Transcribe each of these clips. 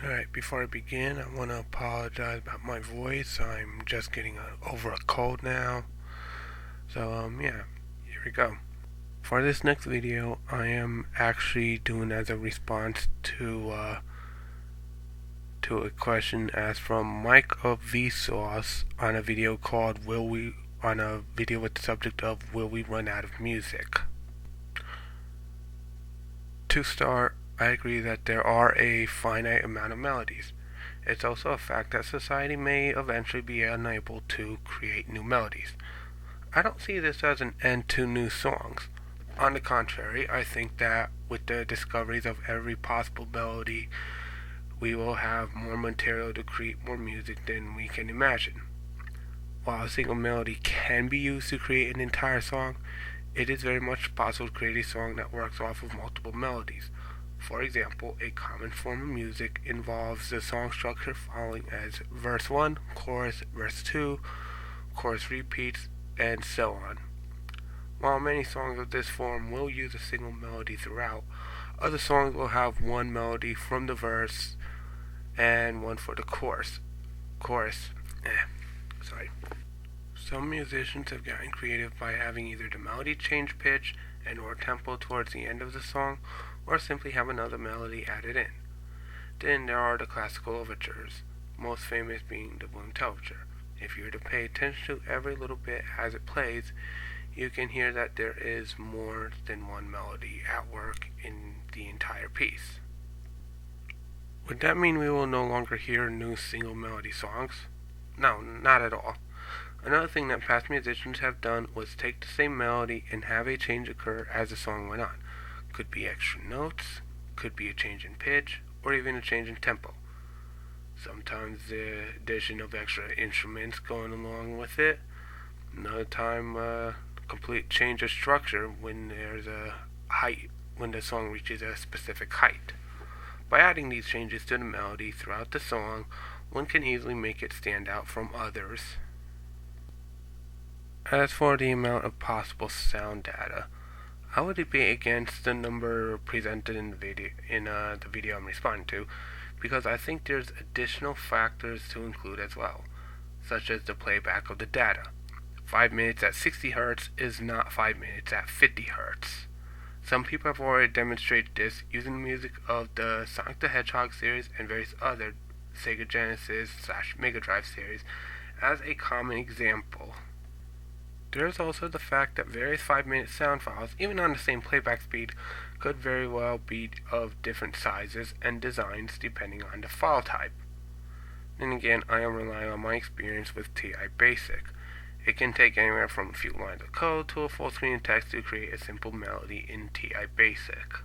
Alright, before I begin, I want to apologize about my voice. I'm just getting over a cold now. Yeah, here we go. For this next video, I am actually doing as a response to a question asked from Mike of Vsauce on a video called on a video with the subject of Will We Run Out of Music? To start, I agree that there are a finite amount of melodies. It's also a fact that society may eventually be unable to create new melodies. I don't see this as an end to new songs. On the contrary, I think that with the discoveries of every possible melody, we will have more material to create more music than we can imagine. While a single melody can be used to create an entire song, it is very much possible to create a song that works off of multiple melodies. For example, a common form of music involves the song structure following as verse 1, chorus, verse 2, chorus repeats, and so on. While many songs of this form will use a single melody throughout, other songs will have one melody from the verse and one for the chorus. Some musicians have gotten creative by having either the melody change pitch and or tempo towards the end of the song, or simply have another melody added in. Then there are the classical overtures, most famous being the Bloom overture. If you were to pay attention to every little bit as it plays, you can hear that there is more than one melody at work in the entire piece. Would that mean we will no longer hear new single melody songs? No, not at all. Another thing that past musicians have done was take the same melody and have a change occur as the song went on. Could be extra notes, could be a change in pitch, or even a change in tempo. Sometimes the addition of extra instruments going along with it. Another time, complete change of structure when there's a height, when the song reaches a specific height. By adding these changes to the melody throughout the song, one can easily make it stand out from others. As for the amount of possible sound data, I would debate against the number presented in the video I'm responding to, because I think there's additional factors to include as well, such as the playback of the data. 5 minutes at 60 Hz is not 5 minutes at 50 Hz. Some people have already demonstrated this using the music of the Sonic the Hedgehog series and various other Sega Genesis/Mega Drive series as a common example. There is also the fact that various 5-minute sound files, even on the same playback speed, could very well be of different sizes and designs depending on the file type. Then again, I am relying on my experience with TI Basic. It can take anywhere from a few lines of code to a full screen of text to create a simple melody in TI Basic.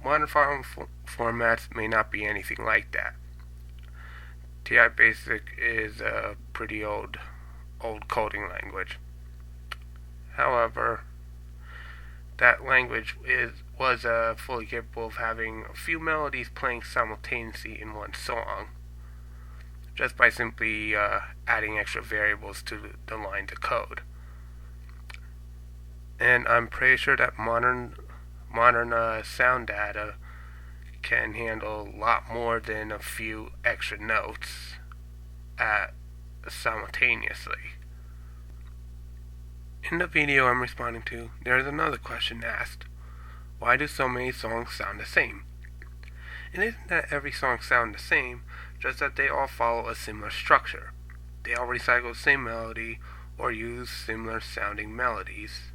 Modern file formats may not be anything like that. TI Basic is a pretty old coding language. However, that language was fully capable of having a few melodies playing simultaneously in one song, just by simply adding extra variables to the lines of code. And I'm pretty sure that modern sound data can handle a lot more than a few extra notes simultaneously. In the video I'm responding to, there is another question asked. Why do so many songs sound the same? It isn't that every song sounds the same, just that they all follow a similar structure. They all recycle the same melody or use similar sounding melodies.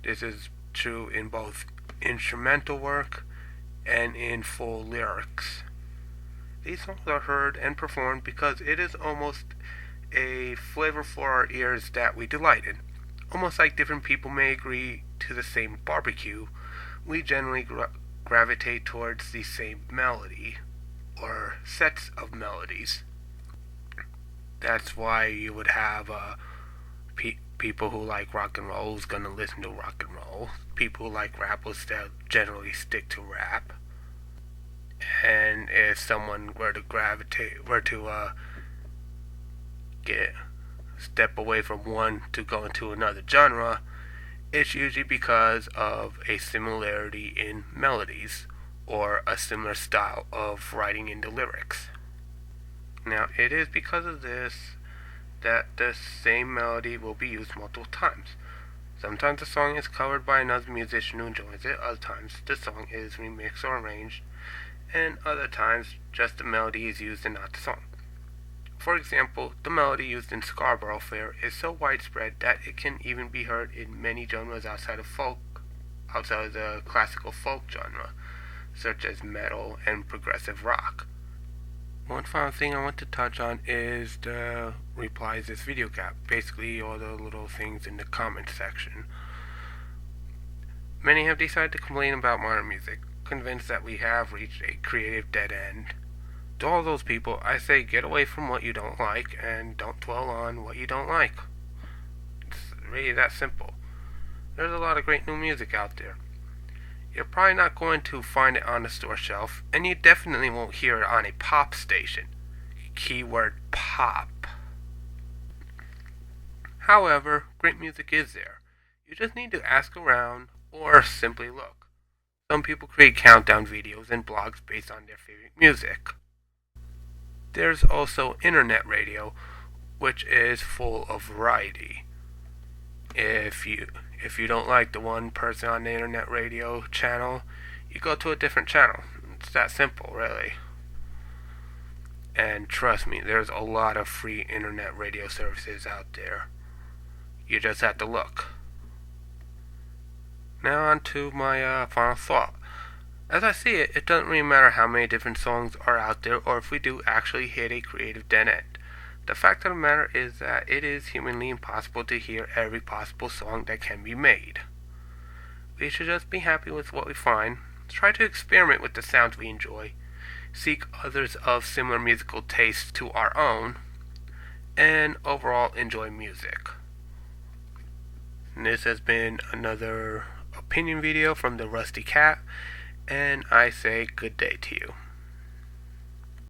This is true in both instrumental work and in full lyrics. These songs are heard and performed because it is almost a flavor for our ears that we delight in. Almost like different people may agree to the same barbecue, we generally gravitate towards the same melody or sets of melodies. That's why you would have people who like rock and roll who's going to listen to rock and roll. People who like rap will generally stick to rap. And if someone were to step away from one to go into another genre, it's usually because of a similarity in melodies or a similar style of writing in the lyrics. Now, it is because of this that the same melody will be used multiple times. Sometimes the song is covered by another musician who enjoys it, other times the song is remixed or arranged, and other times just the melody is used and not the song. For example, the melody used in Scarborough Fair is so widespread that it can even be heard in many genres outside of the classical folk genre, such as metal and progressive rock. One final thing I want to touch on is the replies this video got, basically all the little things in the comment section. Many have decided to complain about modern music, convinced that we have reached a creative dead end. To all those people, I say get away from what you don't like and don't dwell on what you don't like. It's really that simple. There's a lot of great new music out there. You're probably not going to find it on the store shelf, and you definitely won't hear it on a pop station. Keyword pop. However, great music is there. You just need to ask around or simply look. Some people create countdown videos and blogs based on their favorite music. There's also internet radio, which is full of variety. If you don't like the one person on the internet radio channel, you go to a different channel. It's that simple, really. And trust me, there's a lot of free internet radio services out there. You just have to look. Now on to my final thought. As I see it, it doesn't really matter how many different songs are out there or if we do actually hit a creative dead end. The fact of the matter is that it is humanly impossible to hear every possible song that can be made. We should just be happy with what we find, try to experiment with the sounds we enjoy, seek others of similar musical tastes to our own, and overall enjoy music. And this has been another opinion video from the Rusty Cat, and I say good day to you.